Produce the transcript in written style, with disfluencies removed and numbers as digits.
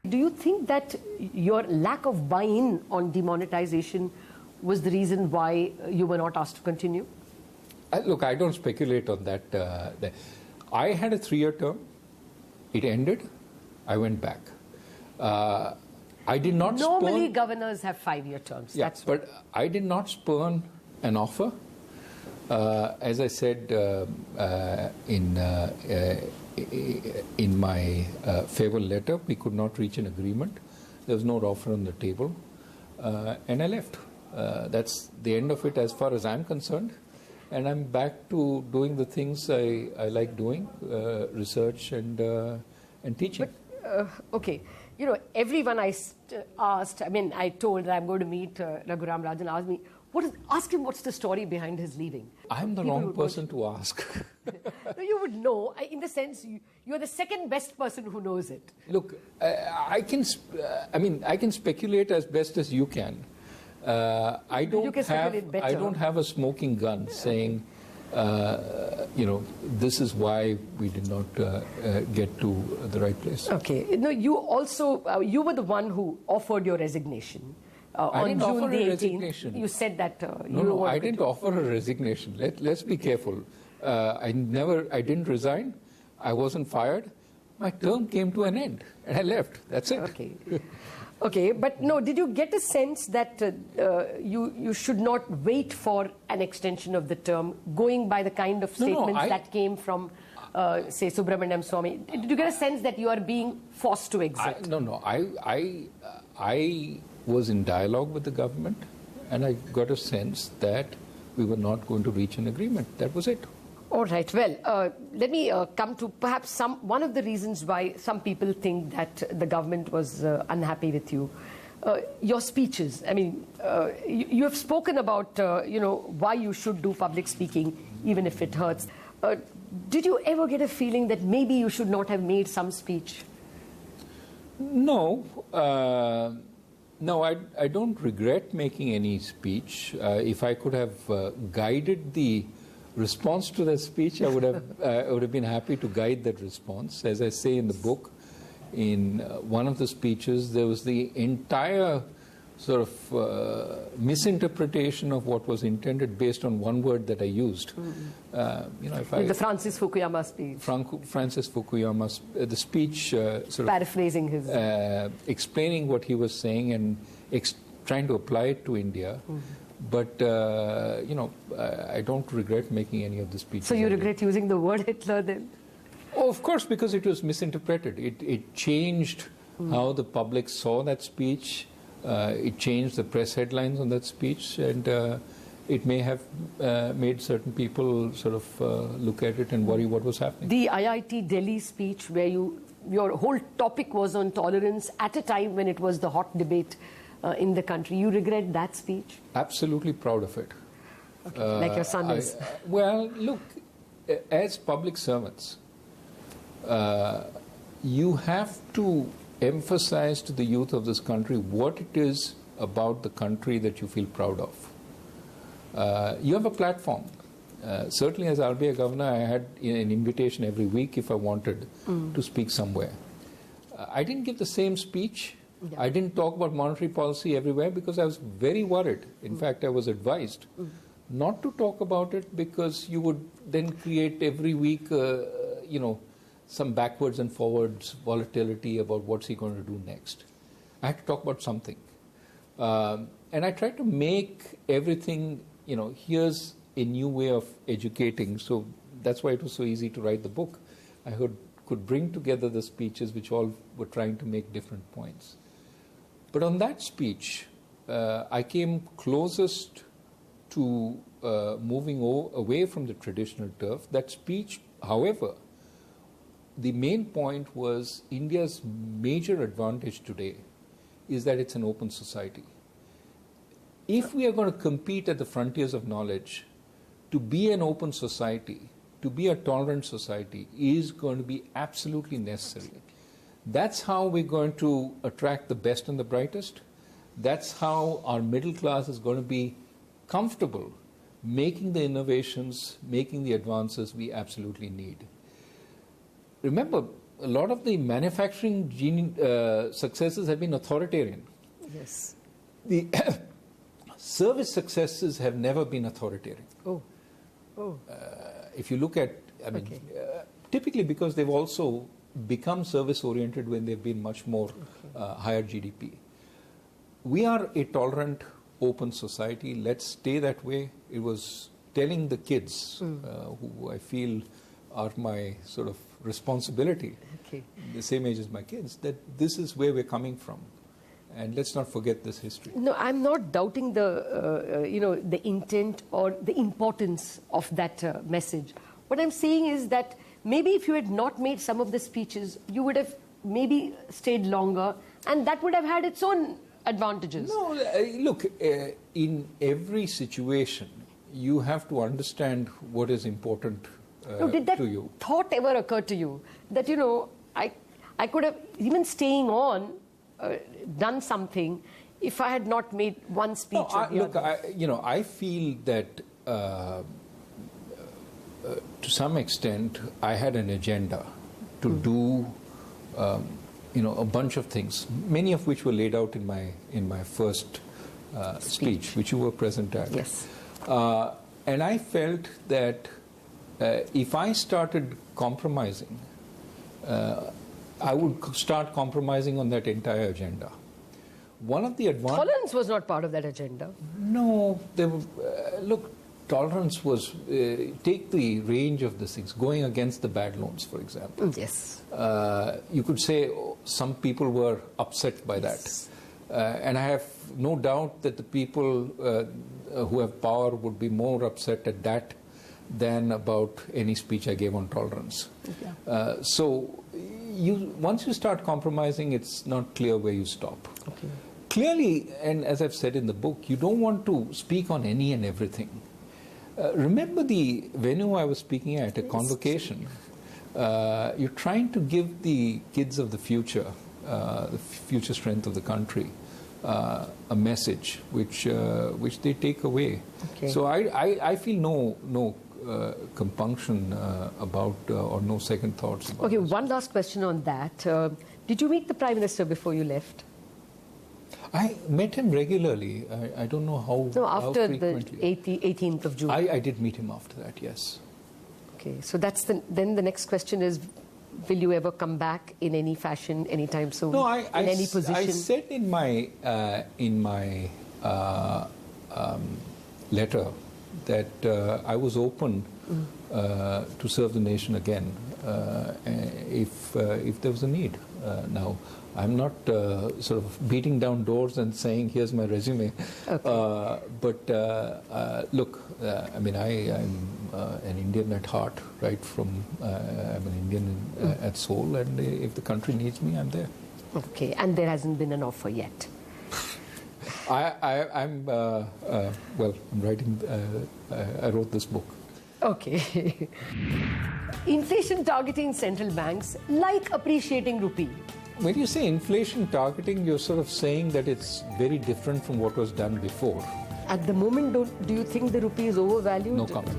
Do you think that your lack of buy-in on demonetization was the reason why you were not asked to continue? Look, I don't speculate on that. I had a 3-year term. It ended. I went back. I did not Normally, governors have 5-year terms. Yeah, that's but I did not spurn an offer. As I said in my farewell letter, we could not reach an agreement. There was no offer on the table, and I left. That's the end of it as far as I'm concerned. And I'm back to doing the things I like doing, research and teaching. But, okay, you know, everyone I asked, I mean, I told that I'm going to meet Raghuram Rajan, asked me, ask him what's the story behind his leaving. I'm the wrong person to ask. No, you would know, in the sense you're the second best person who knows it. Look, I can speculate as best as you can. I don't have a smoking gun saying, this is why we did not get to the right place. Okay. No, you also, you were the one who offered your resignation. On June the 18th, you said that No, I didn't offer a resignation. Let's be careful. I didn't resign. I wasn't fired. My term came to an end, and I left. That's it. Okay. Okay, but no, did you get a sense that you should not wait for an extension of the term, going by the kind of statements that came from, say, Subramaniam Swamy? Did you get a sense that you are being forced to exit? I was in dialogue with the government, and I got a sense that we were not going to reach an agreement. That was it. All right. Well, let me come to perhaps one of the reasons why some people think that the government was unhappy with you. Your speeches. I mean, you have spoken about, why you should do public speaking, even if it hurts. Did you ever get a feeling that maybe you should not have made some speech? No. No, I don't regret making any speech. If I could have guided the response to that speech, I would have been happy to guide that response. As I say in the book, in one of the speeches, there was the entire sort of misinterpretation of what was intended based on one word that I used. The Francis Fukuyama speech. Francis Fukuyama, the speech sort of paraphrasing his explaining what he was saying and trying to apply it to India. But, I don't regret making any of the speeches. So you regret using the word Hitler then? Oh, of course, because it was misinterpreted. It changed how the public saw that speech. It changed the press headlines on that speech. And it may have made certain people sort of look at it and worry what was happening. The IIT Delhi speech where your whole topic was on tolerance at a time when it was the hot debate in the country. You regret that speech? Absolutely proud of it. Okay. Like your son is. Well, look, as public servants, you have to emphasize to the youth of this country what it is about the country that you feel proud of. You have a platform. Certainly as RBI governor, I had an invitation every week if I wanted to speak somewhere. I didn't give the same speech. Yeah. I didn't talk about monetary policy everywhere because I was very worried. In fact, I was advised not to talk about it because you would then create every week, some backwards and forwards volatility about what's he going to do next. I had to talk about something. And I tried to make everything, here's a new way of educating. So that's why it was so easy to write the book. I could bring together the speeches which all were trying to make different points. But on that speech, I came closest to moving away from the traditional turf. That speech, however, the main point was India's major advantage today is that it's an open society. If we are going to compete at the frontiers of knowledge, to be an open society, to be a tolerant society is going to be absolutely necessary. That's how we're going to attract the best and the brightest. That's how our middle class is going to be comfortable making the innovations, making the advances we absolutely need. Remember, a lot of the manufacturing successes have been authoritarian. Yes. The service successes have never been authoritarian. Oh. If you look at, typically because they've also become service-oriented when they've been much more higher GDP. We are a tolerant, open society. Let's stay that way. It was telling the kids, who I feel are my sort of responsibility, the same age as my kids, that this is where we're coming from. And let's not forget this history. No, I'm not doubting the, the intent or the importance of that message. What I'm saying is that maybe if you had not made some of the speeches, you would have maybe stayed longer, and that would have had its own advantages. No, look, in every situation, you have to understand what is important did that to you. Thought ever occur to you that, I could have, even staying on, done something if I had not made one speech or the other? I feel that to some extent I had an agenda to do a bunch of things, many of which were laid out in my first speech, which you were present at. Yes. And I felt that if I started compromising, I would start compromising on that entire agenda. One of the advantages... Tolerance was not part of that agenda. No, look, tolerance was, take the range of these things, going against the bad loans, for example. Yes. You could say some people were upset by that. And I have no doubt that the people who have power would be more upset at that than about any speech I gave on tolerance. Yeah. So once you start compromising, it's not clear where you stop. Okay. Clearly, and as I've said in the book, you don't want to speak on any and everything. Remember the venue I was speaking at, a convocation. You're trying to give the kids of the future strength of the country, a message which they take away. Okay. So I feel no compunction about or no second thoughts about this. One last question on that. Did you meet the Prime Minister before you left? I met him regularly. I don't know how after frequently. the 18th of June. I did meet him after that, yes. Okay, so then the next question is, will you ever come back in any fashion anytime soon? No, in any position? I said in my letter that I was open to serve the nation again if there was a need. Now, I'm not sort of beating down doors and saying, here's my resume. Okay. But look, I'm an Indian at heart, right? I'm an Indian at soul, and if the country needs me, I'm there. Okay, and there hasn't been an offer yet? I'm writing, I wrote this book. Okay. Inflation targeting central banks like appreciating rupee. When you say inflation targeting, you're sort of saying that it's very different from what was done before. At the moment, do you think the rupee is overvalued? No comment.